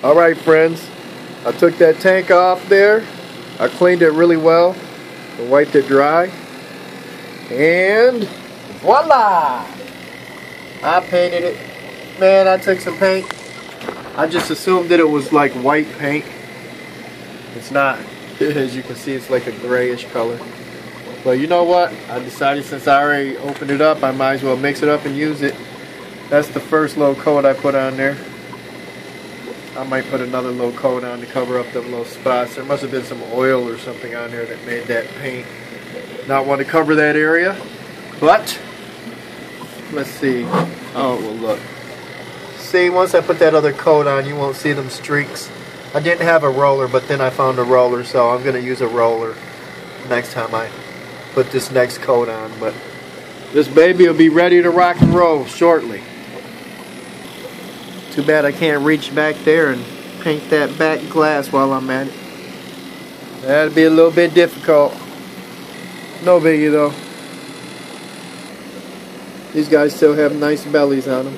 Alright friends, I took that tank off there, I cleaned it really well, and wiped it dry, and voila! I painted it. Man, I took some paint. I just assumed that it was like white paint. It's not. As you can see, it's like a grayish color. But you know what? I decided since I already opened it up, I might as well mix it up and use it. That's the first little coat I put on there. I might put another little coat on to cover up them little spots. There must have been some oil or something on there that made that paint not want to cover that area. But let's see. Oh, well, look. See, once I put that other coat on, you won't see them streaks. I didn't have a roller, but then I found a roller, so I'm going to use a roller next time I put this next coat on. But this baby will be ready to rock and roll shortly. Too bad I can't reach back there and paint that back glass while I'm at it. That'd be a little bit difficult. No biggie though. These guys still have nice bellies on them.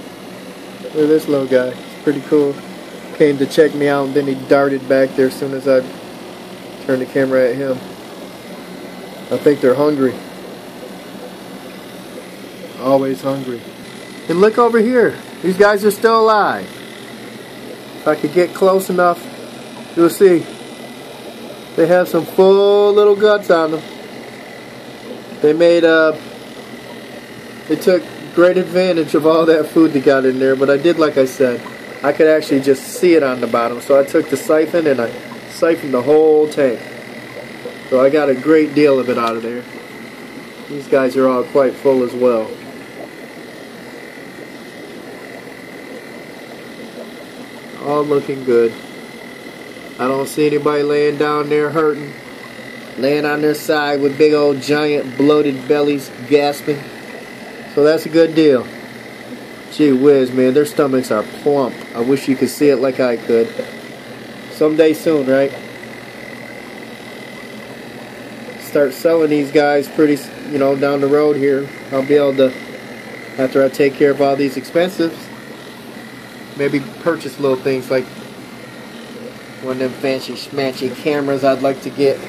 Look at this little guy. It's pretty cool. Came to check me out and then he darted back there as soon as I turned the camera at him. I think they're hungry. Always hungry. And look over here. These guys are still alive. If I could get close enough, you'll see. They have some full little guts on them. They took great advantage of all that food they got in there, but I did like I said. I could actually just see it on the bottom, so I took the siphon and I siphoned the whole tank. So I got a great deal of it out of there. These guys are all quite full as well. All looking good. I don't see anybody laying down there hurting, laying on their side with big old giant bloated bellies gasping. So that's a good deal. Gee whiz, man, their stomachs are plump. I wish you could see it like I could. Someday soon, right? Start selling these guys pretty, down the road here. I'll be able to, after I take care of all these expenses, maybe purchase little things like one of them fancy schmancy cameras I'd like to get.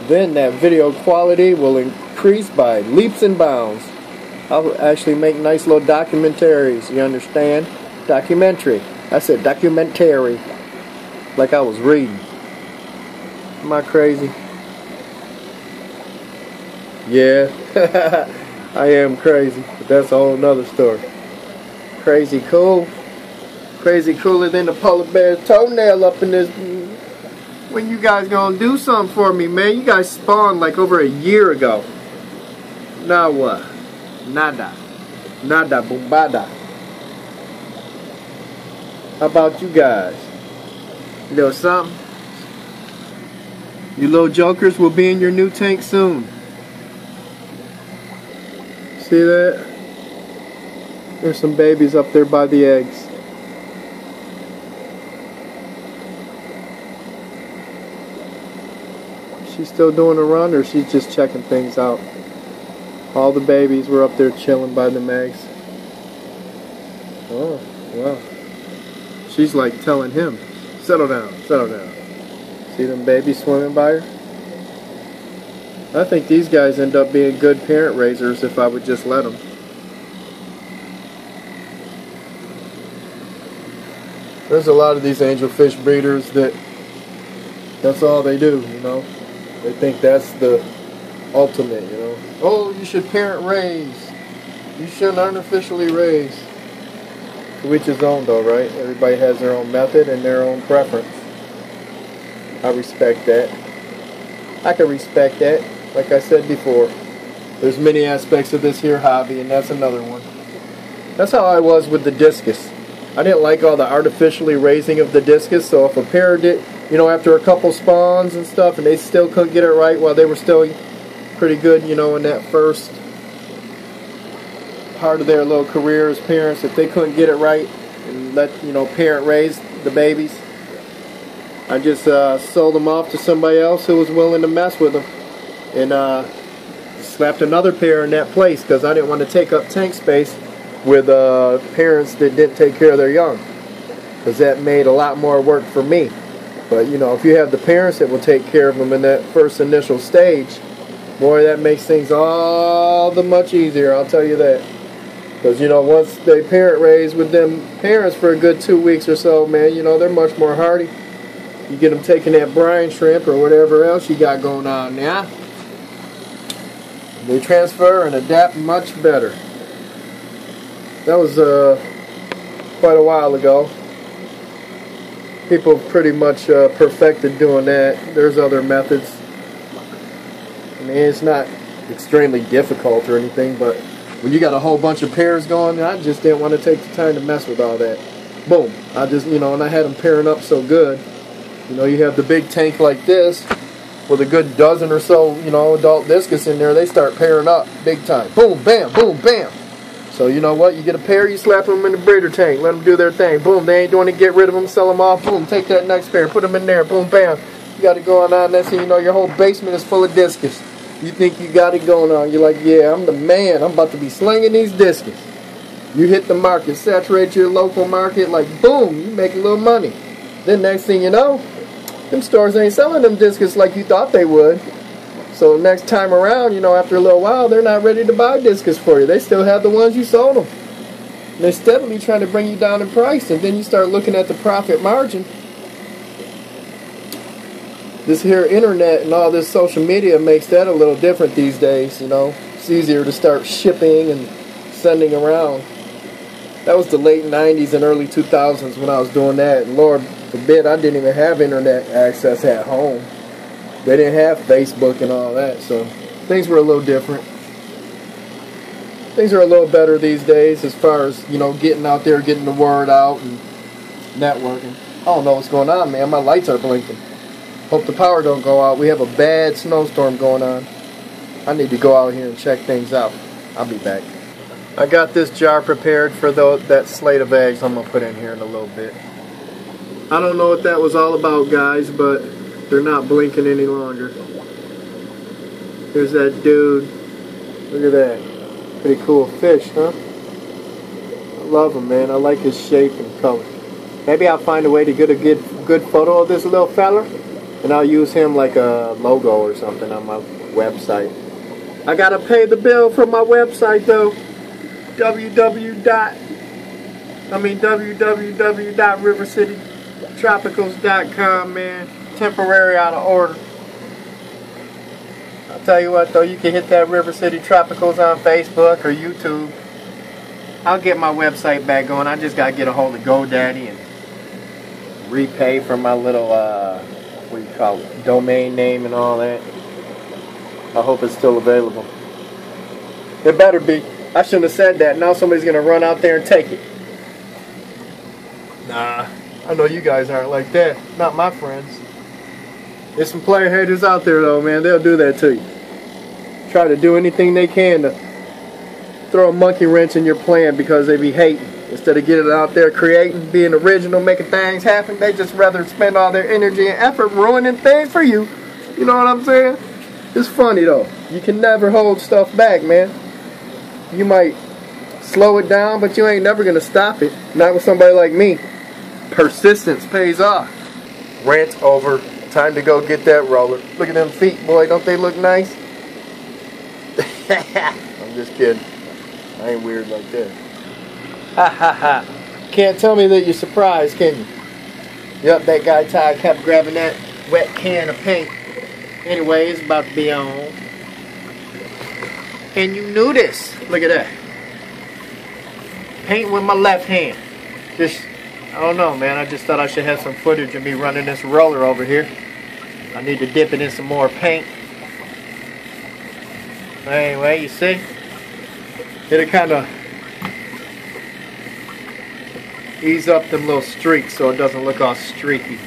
Then that video quality will increase by leaps and bounds. I'll actually make nice little documentaries, you understand? Documentary. I said documentary. Like I was reading. Am I crazy? Yeah. I am crazy, but that's a whole nother story. Crazy cool. Crazy cooler than the polar bear's toenail up in this. When you guys gonna do something for me, man? You guys spawned like over a year ago. Now what? Nada. Nada bombada. How about you guys? You know something? You little jokers will be in your new tank soon. See that? There's some babies up there by the eggs. She's still doing a run, or she's just checking things out? All the babies were up there chilling by the eggs. Oh, wow. She's like telling him, settle down, settle down. See them babies swimming by her? I think these guys end up being good parent raisers if I would just let them. There's a lot of these angelfish breeders that's all they do, They think that's the ultimate, Oh, you should parent raise. You shouldn't artificially raise. To each his own though, right? Everybody has their own method and their own preference. I respect that. I can respect that. Like I said before, there's many aspects of this here hobby, and that's another one. That's how I was with the discus. I didn't like all the artificially raising of the discus, so if a pair did, after a couple spawns and stuff, and they still couldn't get it right while they were still pretty good, in that first part of their little career as parents, if they couldn't get it right and let, parent raise the babies, I just sold them off to somebody else who was willing to mess with them, and slapped another pair in that place because I didn't want to take up tank space with parents that didn't take care of their young. because that made a lot more work for me. But you know, if you have the parents that will take care of them in that first initial stage, boy, that makes things all the much easier, I'll tell you that. Because, you know, once they parent raise with them parents for a good 2 weeks or so, man, you know, they're much more hardy. You get them taking that brine shrimp or whatever else you got going on now. They transfer and adapt much better. That was quite a while ago. People pretty much perfected doing that. There's other methods. I mean, it's not extremely difficult or anything, but when you got a whole bunch of pairs going, I just didn't want to take the time to mess with all that. Boom. I just, you know, and I had them pairing up so good. You know, you have the big tank like this with a good dozen or so, you know, adult discus in there. They start pairing up big time. Boom, bam, boom, bam. So you know what? You get a pair, you slap them in the breeder tank, let them do their thing. Boom, they ain't doing it, get rid of them, sell them off. Boom, take that next pair, put them in there. Boom, bam. You got it going on. Next thing you know, your whole basement is full of discus. You think you got it going on. You're like, yeah, I'm the man. I'm about to be slinging these discus. You hit the market, saturate your local market, like boom, you make a little money. Then next thing you know, them stores ain't selling them discus like you thought they would. So next time around, you know, after a little while, they're not ready to buy discus for you. They still have the ones you sold them. And they're steadily trying to bring you down in price, and then you start looking at the profit margin. This here internet and all this social media makes that a little different these days, you know. It's easier to start shipping and sending around. That was the late 90s and early 2000s when I was doing that. And Lord forbid, I didn't even have internet access at home. They didn't have Facebook and all that, so things were a little different. Things are a little better these days as far as, you know, getting out there, getting the word out and networking. I don't know what's going on, man. My lights are blinking. Hope the power don't go out. We have a bad snowstorm going on. I need to go out here and check things out. I'll be back. I got this jar prepared for that slate of eggs I'm going to put in here in a little bit. I don't know what that was all about, guys, but they're not blinking any longer. Here's that dude. Look at that. Pretty cool fish, huh? I love him, man. I like his shape and color. Maybe I'll find a way to get a good photo of this little fella, and I'll use him like a logo or something on my website. I gotta pay the bill for my website though. www.rivercitytropicals.com, man. Temporary out of order. I'll tell you what though, you can hit that River City Tropicals on Facebook or YouTube. I'll get my website back going. I just gotta get a hold of GoDaddy and repay for my little what do you call it, domain name and all that. I hope it's still available. It better be. I shouldn't have said that. Now somebody's going to run out there and take it. Nah, I know you guys aren't like that. Not my friends. There's some player haters out there though, man. They'll do that to you. Try to do anything they can to throw a monkey wrench in your plan because they be hating. Instead of getting out there creating, being original, making things happen, they just rather spend all their energy and effort ruining things for you. You know what I'm saying? It's funny though. You can never hold stuff back, man. You might slow it down, but you ain't never gonna stop it. Not with somebody like me. Persistence pays off. Rant over. Time to go get that roller. Look at them feet, boy. Don't they look nice? I'm just kidding. I ain't weird like that. Ha ha ha. Can't tell me that you're surprised, can you? Yep, that guy Ty kept grabbing that wet can of paint. Anyway, it's about to be on. And you knew this. Look at that. Paint with my left hand. Just, I don't know, man. I just thought I should have some footage of me running this roller over here. I need to dip it in some more paint. Anyway, you see? It'll kind of ease up them little streaks so it doesn't look all streaky.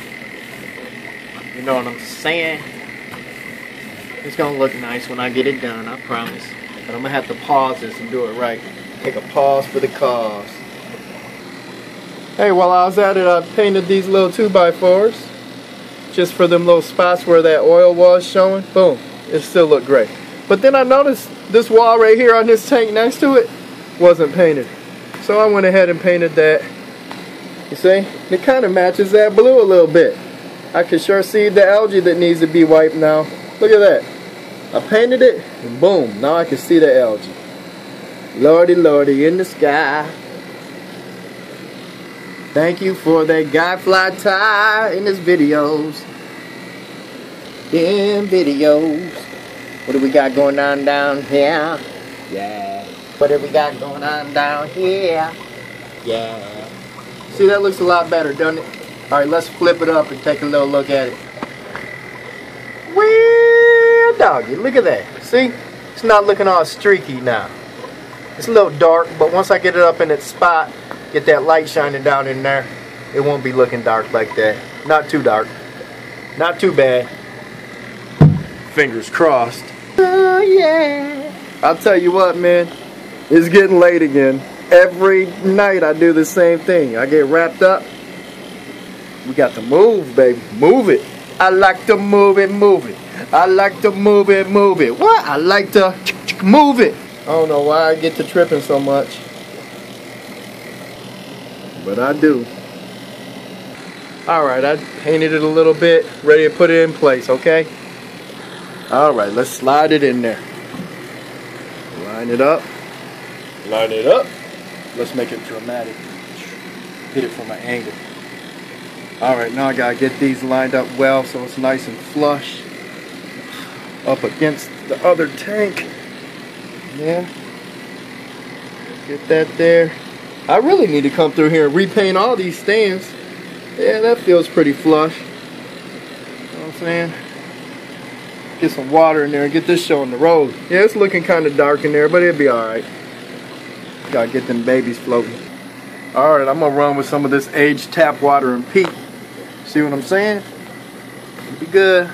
You know what I'm saying? It's going to look nice when I get it done, I promise. But I'm going to have to pause this and do it right. Take a pause for the cause. Hey, while I was at it, I painted these little 2x4s. Just for them little spots where that oil was showing. Boom. It still looked great. But then I noticed this wall right here on this tank next to it wasn't painted. So I went ahead and painted that. You see? It kind of matches that blue a little bit. I can sure see the algae that needs to be wiped now. Look at that. I painted it, and boom, now I can see the algae. Lordy, lordy, in the sky. Thank you for that guy fly tie in his videos. In videos. What do we got going on down here? Yeah. What do we got going on down here? Yeah. See, that looks a lot better, doesn't it? Alright, let's flip it up and take a little look at it. Well, doggy, look at that. See? It's not looking all streaky now. It's a little dark, but once I get it up in its spot, get that light shining down in there, it won't be looking dark like that. Not too dark. Not too bad. Fingers crossed. Oh yeah. I'll tell you what, man. It's getting late again. Every night I do the same thing. I get wrapped up. We got to move, baby. Move it. I like to move it, move it. I like to move it, move it. What? I like to move it. I don't know why I get to tripping so much. But I do. Alright, I painted it a little bit. Ready to put it in place, okay? Alright, let's slide it in there. Line it up. Line it up. Let's make it dramatic. Hit it from an angle. Alright, now I gotta get these lined up well so it's nice and flush up against the other tank. Yeah. Get that there. I really need to come through here and repaint all these stands. Yeah, that feels pretty flush. You know what I'm saying? Get some water in there and get this show on the road. Yeah, it's looking kind of dark in there, but it'll be alright. Gotta get them babies floating. Alright, I'm gonna run with some of this aged tap water and peat. See what I'm saying? It'll be good.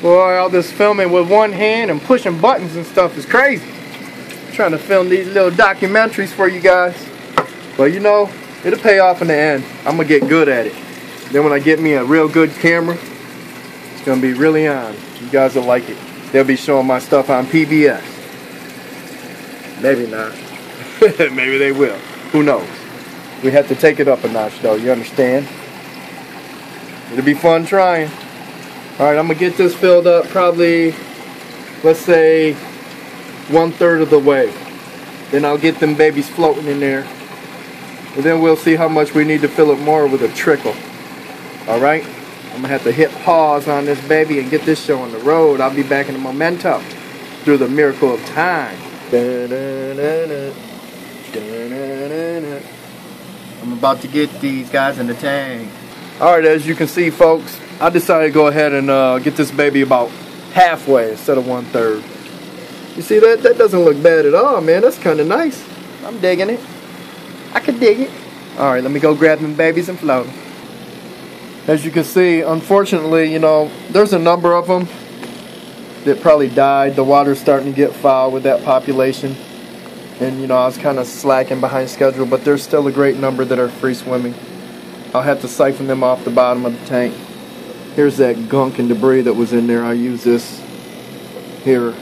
Boy, all this filming with one hand and pushing buttons and stuff is crazy. I'm trying to film these little documentaries for you guys. But you know, it'll pay off in the end. I'm gonna get good at it. Then when I get me a real good camera, it's gonna be really on. You guys will like it. They'll be showing my stuff on PBS. Maybe not. Maybe they will. Who knows? We have to take it up a notch though, you understand? It'll be fun trying. Alright, I'm going to get this filled up probably, let's say, 1/3 of the way. Then I'll get them babies floating in there. And then we'll see how much we need to fill it more with a trickle. Alright? I'm going to have to hit pause on this baby and get this show on the road. I'll be back in a momento through the miracle of time. I'm about to get these guys in the tank. Alright, as you can see, folks, I decided to go ahead and get this baby about halfway instead of 1/3. You see that? That doesn't look bad at all, man. That's kind of nice. I'm digging it. I can dig it. Alright, let me go grab them babies and float them. As you can see, unfortunately, you know, there's a number of them that probably died. The water's starting to get foul with that population. And, you know, I was kind of slacking behind schedule, but there's still a great number that are free swimming. I'll have to siphon them off the bottom of the tank. Here's that gunk and debris that was in there. I use this here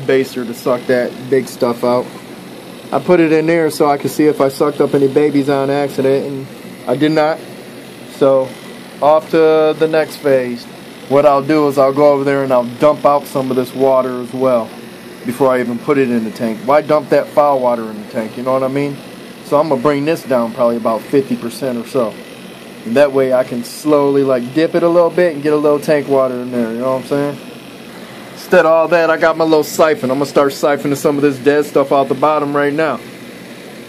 baster to suck that big stuff out. I put it in there so I could see if I sucked up any babies on accident, and I did not. So off to the next phase. What I'll do is I'll go over there and I'll dump out some of this water as well before I even put it in the tank. Why dump that foul water in the tank, you know what I mean? So I'm going to bring this down probably about 50% or so. And that way I can slowly like dip it a little bit and get a little tank water in there, you know what I'm saying? Instead of all that, I got my little siphon. I'm going to start siphoning some of this dead stuff out the bottom right now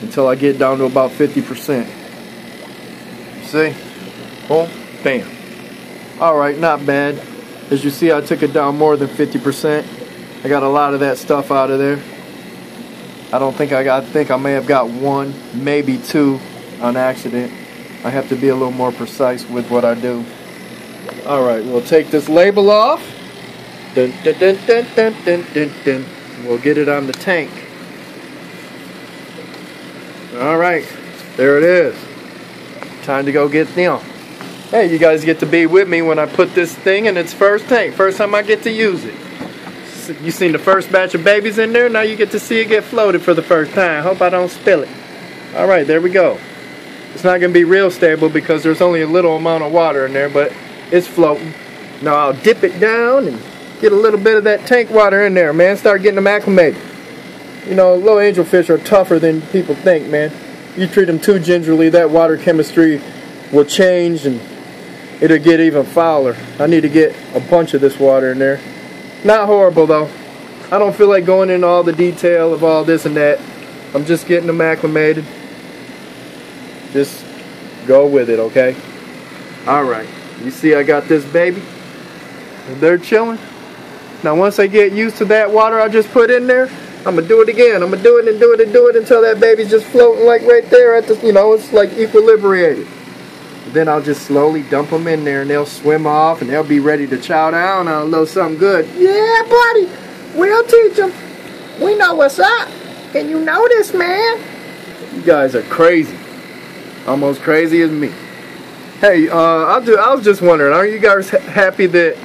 until I get down to about 50%. See? Boom, bam. Alright, not bad. As you see, I took it down more than 50%. I got a lot of that stuff out of there. I think I may have got 1, maybe 2 on accident. I have to be a little more precise with what I do. Alright, we'll take this label off. Dun, dun, dun, dun, dun, dun, dun, dun. We'll get it on the tank. Alright, there it is. Time to go get them. Hey, you guys get to be with me when I put this thing in its first tank. First time I get to use it. You seen the first batch of babies in there? Now you get to see it get floated for the first time. Hope I don't spill it. Alright, there we go. It's not going to be real stable because there's only a little amount of water in there, but it's floating. Now I'll dip it down and get a little bit of that tank water in there, man. Start getting them acclimated. You know, little angelfish are tougher than people think, man. You treat them too gingerly, that water chemistry will change and it'll get even fouler. I need to get a bunch of this water in there. Not horrible though. I don't feel like going into all the detail of all this and that. I'm just getting them acclimated. Just go with it, okay? Alright, you see I got this baby. They're chilling. Now once I get used to that water I just put in there, I'm going to do it again. I'm going to do it and do it and do it until that baby's just floating like right there at the, you know, it's like equilibrated. Then I'll just slowly dump them in there and they'll swim off and they'll be ready to chow down on a little something good. Yeah, buddy, we'll teach them. We know what's up. And you know this, man. You guys are crazy. Almost crazy as me. Hey, I was just wondering, aren't you guys happy that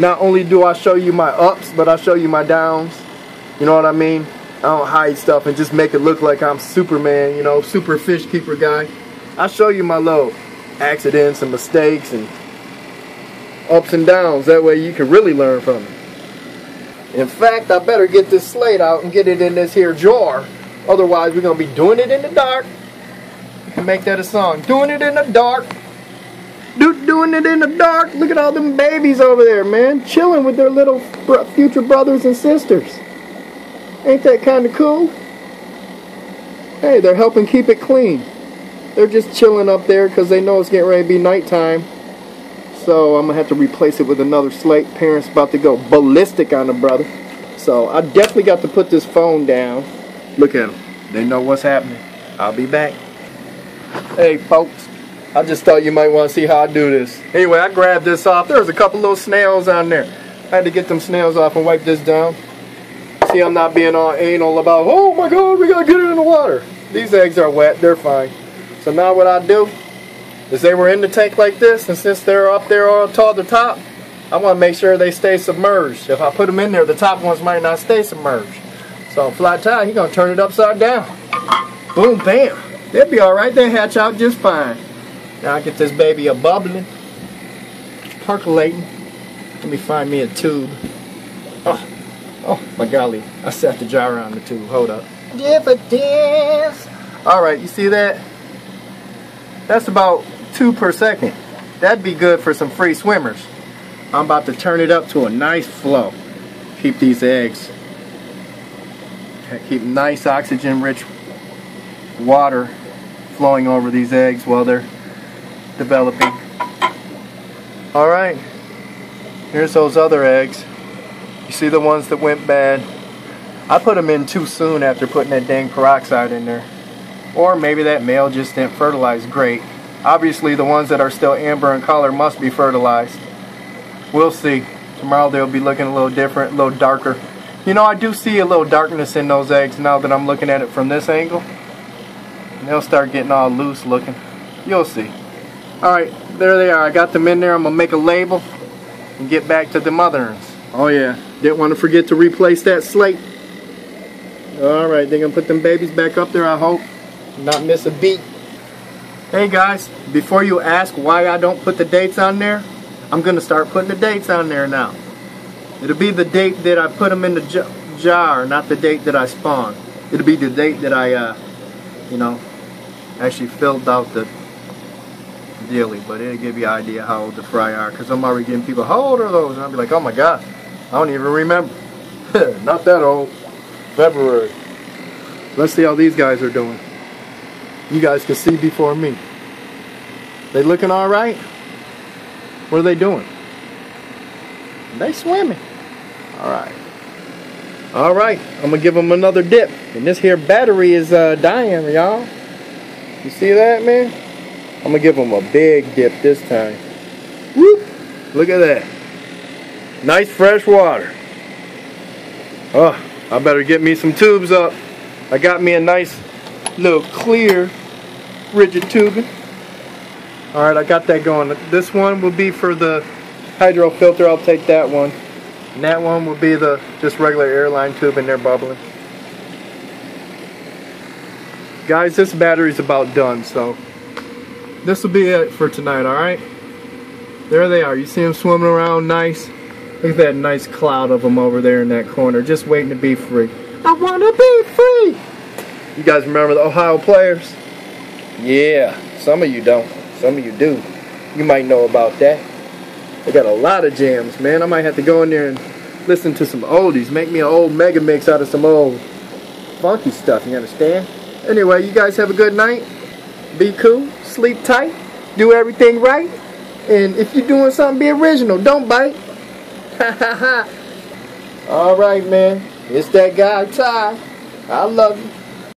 not only do I show you my ups, but I show you my downs? You know what I mean? I don't hide stuff and just make it look like I'm Superman, you know, super fish keeper guy. I show you my little accidents and mistakes and ups and downs. That way you can really learn from it. In fact, I better get this slate out and get it in this here jar. Otherwise, we're going to be doing it in the dark. You can make that a song. Doing it in the dark. Doing it in the dark. Look at all them babies over there, man. Chilling with their little future brothers and sisters. Ain't that kind of cool? Hey, they're helping keep it clean. They're just chilling up there because they know it's getting ready to be nighttime. So I'm going to have to replace it with another slate. Parents about to go ballistic on the brother. So I definitely got to put this phone down. Look at them. They know what's happening. I'll be back. Hey, folks. I just thought you might want to see how I do this. Anyway, I grabbed this off. There's a couple little snails on there. I had to get them snails off and wipe this down. See, I'm not being all anal about, oh my God, we got to get it in the water. These eggs are wet. They're fine. So now what I do is they were in the tank like this, and since they're up there all tall the top, I want to make sure they stay submerged. If I put them in there, the top ones might not stay submerged. So Fly Ty, he's going to turn it upside down. Boom, bam. They'll be alright. They hatch out just fine. Now I get this baby a bubbling, percolating. Let me find me a tube. Oh my golly, I set the jar on the tube. Hold up. Give a dance. Alright, you see that? That's about 2 per second. That'd be good for some free swimmers. I'm about to turn it up to a nice flow. Keep these eggs. Keep nice oxygen-rich water flowing over these eggs while they're developing. Alright, here's those other eggs. You see the ones that went bad? I put them in too soon after putting that dang peroxide in there. Or maybe that male just didn't fertilize great. Obviously the ones that are still amber in color must be fertilized. We'll see. Tomorrow they'll be looking a little different, a little darker. You know, I do see a little darkness in those eggs now that I'm looking at it from this angle. And they'll start getting all loose looking. You'll see. Alright, there they are. I got them in there. I'm going to make a label and get back to the motherns. Oh yeah, didn't want to forget to replace that slate. Alright, they're going to put them babies back up there, I hope. Not miss a beat. Hey guys, before you ask why I don't put the dates on there, I'm going to start putting the dates on there now. It'll be the date that I put them in the jar, not the date that I spawned. It'll be the date that I, you know, actually filled out the dealie, but it'll give you an idea how old the fry are, because I'm already getting people, how old are those? And I'll be like, oh my God, I don't even remember. Not that old. February. Let's see how these guys are doing. You guys can see before me. They looking all right? What are they doing? They swimming. All right. All right. I'm gonna give them another dip. And this here battery is dying, y'all. You see that, man? I'm gonna give them a big dip this time. Whoop! Look at that. Nice fresh water. Oh, I better get me some tubes up. I got me a nice little clear rigid tubing. Alright, I got that going. This one will be for the hydro filter. I'll take that one. And that one will be the just regular airline tube in there bubbling. Guys, this battery's about done, so this will be it for tonight, alright? There they are. You see them swimming around nice? Look at that nice cloud of them over there in that corner, just waiting to be free. I want to be free! You guys remember the Ohio Players? Yeah, some of you don't. Some of you do. You might know about that. They got a lot of jams, man. I might have to go in there and listen to some oldies. Make me an old mega mix out of some old funky stuff, you understand? Anyway, you guys have a good night. Be cool, sleep tight, do everything right. And if you're doing something, be original. Don't bite. Alright, man. It's that guy, Ty. I love you.